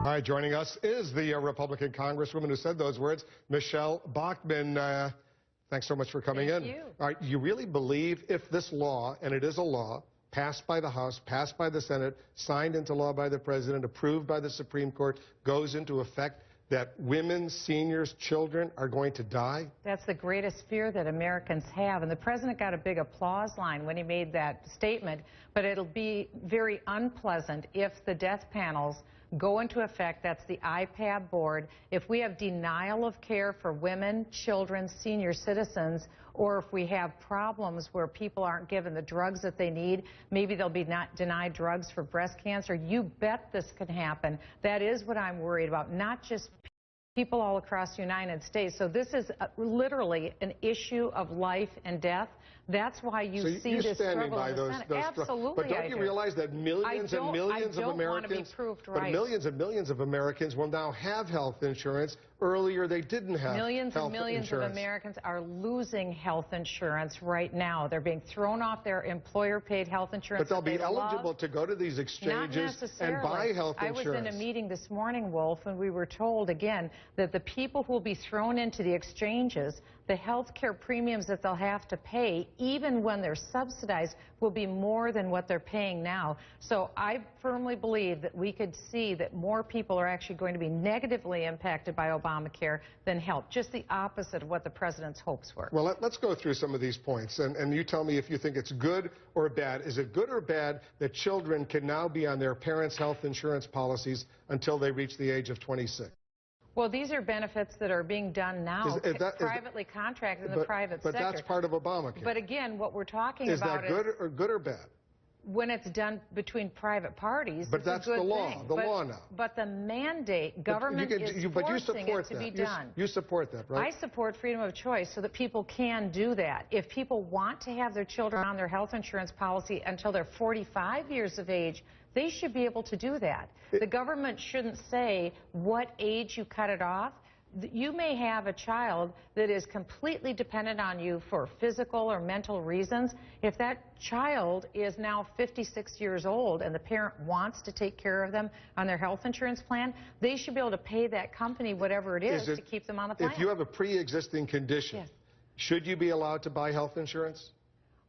All right, joining us is the Republican Congresswoman who said those words, Michele Bachmann. Thanks so much for coming in. Thank you. All right, you really believe if this law, and it is a law, passed by the House, passed by the Senate, signed into law by the President, approved by the Supreme Court, goes into effect, that women, seniors, children are going to die? That's the greatest fear that Americans have. And the president got a big applause line when he made that statement. But it'll be very unpleasant if the death panels go into effect. That's the IPAB board. If we have denial of care for women, children, senior citizens, or if we have problems where people aren't given the drugs that they need, maybe they'll be not denied drugs for breast cancer. You bet this can happen. That is what I'm worried about, not just people all across the United States. So this is literally an issue of life and death. That's why you see this struggle in the Senate. Absolutely, but don't you realize that millions and millions of Americans, but millions and millions of Americans will now have health insurance? Earlier, they didn't have millions and millions of Americans are losing health insurance right now. They're being thrown off their employer-paid health insurance. But they'll be eligible to go to these exchanges and buy health insurance. I was in a meeting this morning, Wolf, and we were told again that the people who will be thrown into the exchanges, the health care premiums that they'll have to pay, even when they're subsidized, will be more than what they're paying now. So I firmly believe that we could see that more people are actually going to be negatively impacted by Obamacare than helped. Just the opposite of what the president's hopes were. Well, let's go through some of these points, and you tell me if you think it's good or bad. Is it good or bad that children can now be on their parents' health insurance policies until they reach the age of 26? Well, these are benefits that are being done now, privately contracted in the private sector. But that's part of Obamacare. But again, what we're talking about is that good or bad? When it's done between private parties, but that's the law. The law now. But the mandate, government is forcing it to be done. You support that, right? I support freedom of choice so that people can do that. If people want to have their children on their health insurance policy until they're 45 years of age, they should be able to do that. The government shouldn't say what age you cut it off. You may have a child that is completely dependent on you for physical or mental reasons. If that child is now 56 years old and the parent wants to take care of them on their health insurance plan, they should be able to pay that company whatever it is to keep them on the plan. If you have a pre-existing condition, should you be allowed to buy health insurance?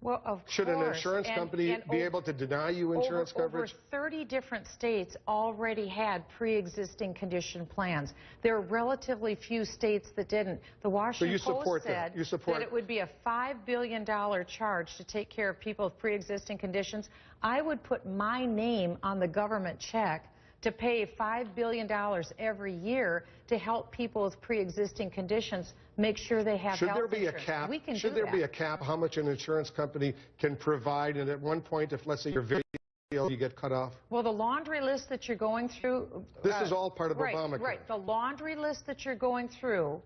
Well, of course. Should an insurance company be able to deny you insurance coverage? Over 30 different states already had pre-existing condition plans. There are relatively few states that didn't. The Washington Post said that it would be a $5 billion charge to take care of people with pre-existing conditions. I would put my name on the government check to pay $5 billion every year to help people with pre-existing conditions make sure they have health insurance. Should there be a cap? We can Should there be a cap how much an insurance company can provide? And at one point, if let's say you're very ill, you get cut off? Well, the laundry list that you're going through... This is all part of Obamacare. Right. The laundry list that you're going through,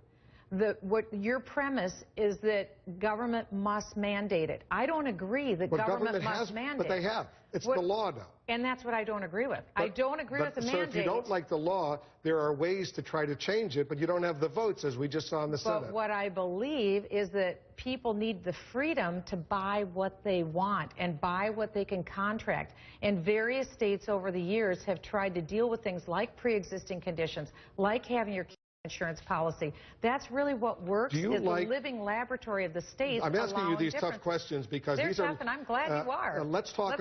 what your premise is that government must mandate it. I don't agree that government must mandate it. But they have. It's the law now. And that's what I don't agree with. I don't agree with the mandate. So if you don't like the law, there are ways to try to change it, but you don't have the votes, as we just saw in the Senate. But what I believe is that people need the freedom to buy what they want and buy what they can contract. And various states over the years have tried to deal with things like pre-existing conditions, like having your insurance policy. That's really what works. The living laboratory of the states. I'm asking you these tough questions because these are tough, and I'm glad you are. Let's talk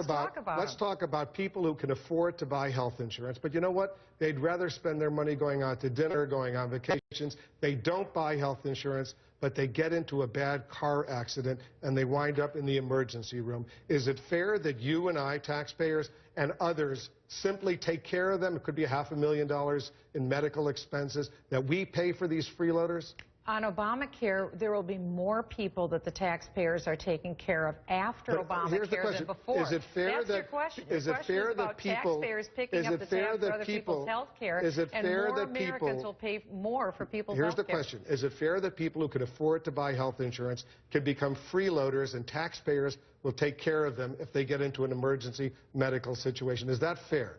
about people who can afford to buy health insurance. But you know what? They'd rather spend their money going out to dinner, going on vacations. They don't buy health insurance, but they get into a bad car accident and they wind up in the emergency room. Is it fair that you and I, taxpayers, and others simply take care of them? It could be $500,000 in medical expenses that we pay for these freeloaders. On Obamacare, there will be more people that the taxpayers are taking care of after Obamacare than before. Is it fair That's your question. Is it fair that people? Taxpayers picking up the tab for other people's health care, and more Americans will pay more for people's health care. Here's the question. Is it fair that people who can afford to buy health insurance can become freeloaders and taxpayers will take care of them if they get into an emergency medical situation? Is that fair?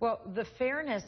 Well, the fairness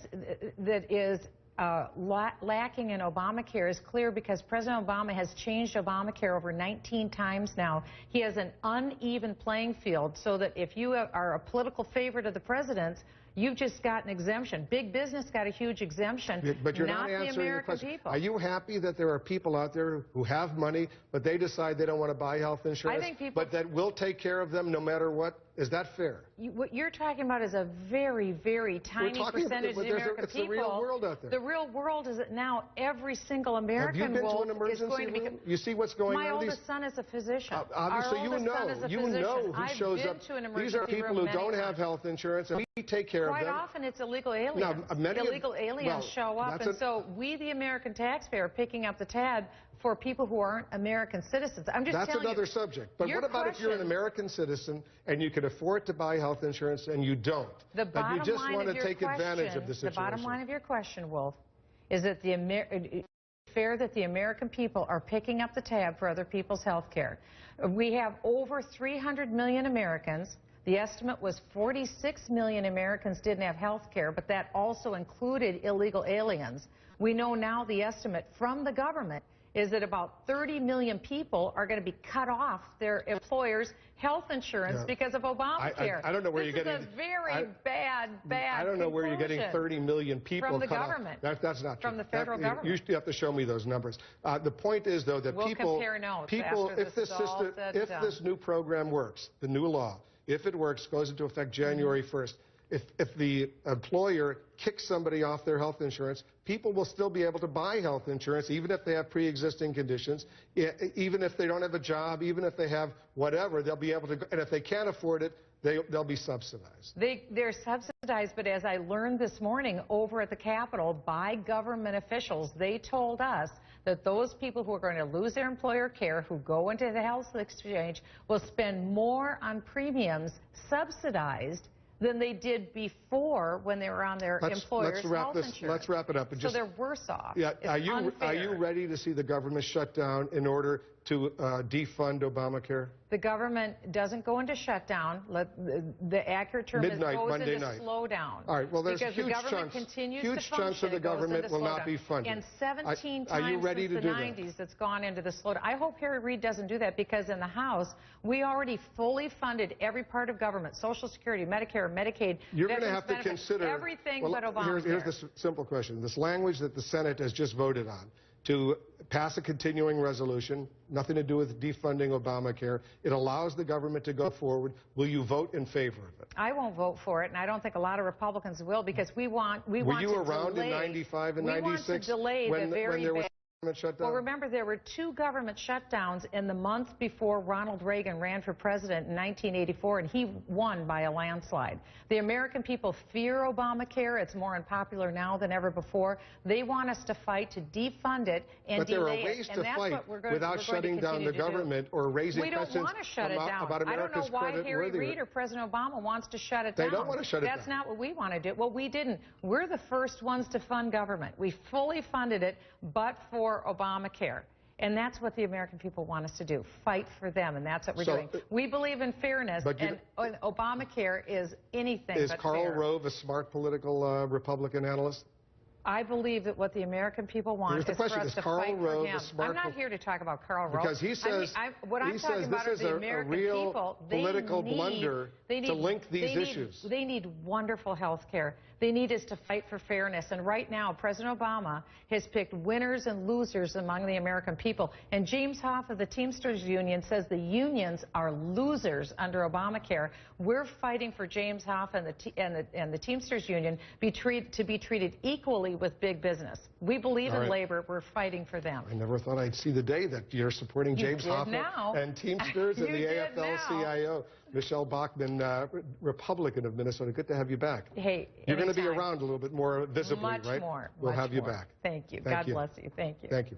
that is lacking in Obamacare is clear because President Obama has changed Obamacare over 19 times now. He has an uneven playing field so that if you are a political favorite of the president's, you've just got an exemption. Big business got a huge exemption, but you're not the answering American the question. people. Are you happy that there are people out there who have money, but they decide they don't want to buy health insurance, I think people, but that will take care of them no matter what? Is that fair? What you're talking about is a very, very tiny percentage of the American people. It's the real world out there. The real world is that now every single American Have you been to an is emergency going to be. room? You see what's going on? My oldest son is a physician. Obviously, Our oldest son is a you physician. know who shows I've up. been to an emergency These are people room who don't have health insurance, and we take care of them. Quite often, it's illegal aliens. Now, Illegal aliens show up, and so we, the American taxpayer, are picking up the tab for people who aren't American citizens. I'm just telling you. That's another subject. But what about if you're an American citizen and you can afford to buy health insurance and you don't? But you just want to take advantage of the situation. The bottom line of your question, Wolf, is that it's fair that the American people are picking up the tab for other people's health care. We have over 300 million Americans. The estimate was 46 million Americans didn't have health care, but that also included illegal aliens. We know now the estimate from the government is that about 30 million people are going to be cut off their employers' health insurance because of Obamacare. I don't know where you're getting. This is a very bad I don't know where you're getting 30 million people from the cut government. Off. That's not true. From the federal government. You have to show me those numbers. The point is, though, that we'll compare notes if this new program works, the new law, if it works, goes into effect January 1st. If the employer kicks somebody off their health insurance, people will still be able to buy health insurance, even if they have pre-existing conditions, even if they don't have a job, even if they have whatever, they'll be able to, and if they can't afford it, they'll be subsidized. They're subsidized, but as I learned this morning over at the Capitol by government officials, they told us that those people who are going to lose their employer care, who go into the health exchange, will spend more on premiums subsidized than they did before when they were on their employer's health insurance. Let's wrap it up. So they're worse off. Yeah, are you ready to see the government shut down in order to defund Obamacare? The government doesn't go into shutdown. The accurate term is goes Monday into night. slowdown. All right. Well, there's because huge the government chunks. continues Huge to chunks of the government will not be funded. And 17 are you times ready since to the do 90s, it's gone into the slowdown. I hope Harry Reid doesn't do that because in the House, we already fully funded every part of government: Social Security, Medicare, Medicaid. You're going to have to consider everything but Obamacare. Here's the simple question: this language that the Senate has just voted on to pass a continuing resolution, nothing to do with defunding Obamacare. It allows the government to go forward. Will you vote in favor of it? I won't vote for it, and I don't think a lot of Republicans will, because we want to delay. Were you around in 95 and 96 we want to delay when there was government shutdown? Well, remember, there were 2 government shutdowns in the month before Ronald Reagan ran for president in 1984, and he won by a landslide. The American people fear Obamacare. It's more unpopular now than ever before. They want us to fight to defund it and delay it. But there are ways to fight without shutting down the government or raising questions about America's credit worthiness. We don't want to shut it down. I don't know why Harry Reid or President Obama wants to shut it down. They don't want to shut it down. That's not what we want to do. Well, we didn't. We're the first ones to fund government. We fully funded it, but for Obamacare. And that's what the American people want us to do, fight for them, and that's what we're doing. We believe in fairness, and Obamacare is anything but fair. Is Karl Rove a smart political Republican analyst? I believe that what the American people want is for us to fight for him. I'm not here to talk about Karl Rove. Because he says, what I'm talking about is the American people. Political blunder to link these issues. They need wonderful health care. They need us to fight for fairness. And right now, President Obama has picked winners and losers among the American people. And James Hoff of the Teamsters Union says the unions are losers under Obamacare. We're fighting for James Hoff and the Teamsters Union to be treated equally with big business. We believe in labor. We're fighting for them. I never thought I'd see the day that you're supporting James Hoff and Teamsters and the AFL-CIO. Michele Bachmann, Republican of Minnesota. Good to have you back. Hey, you're going to be around a little bit more visibly, right? Much more. We'll have you back. Thank you. God bless you. Thank you. Thank you.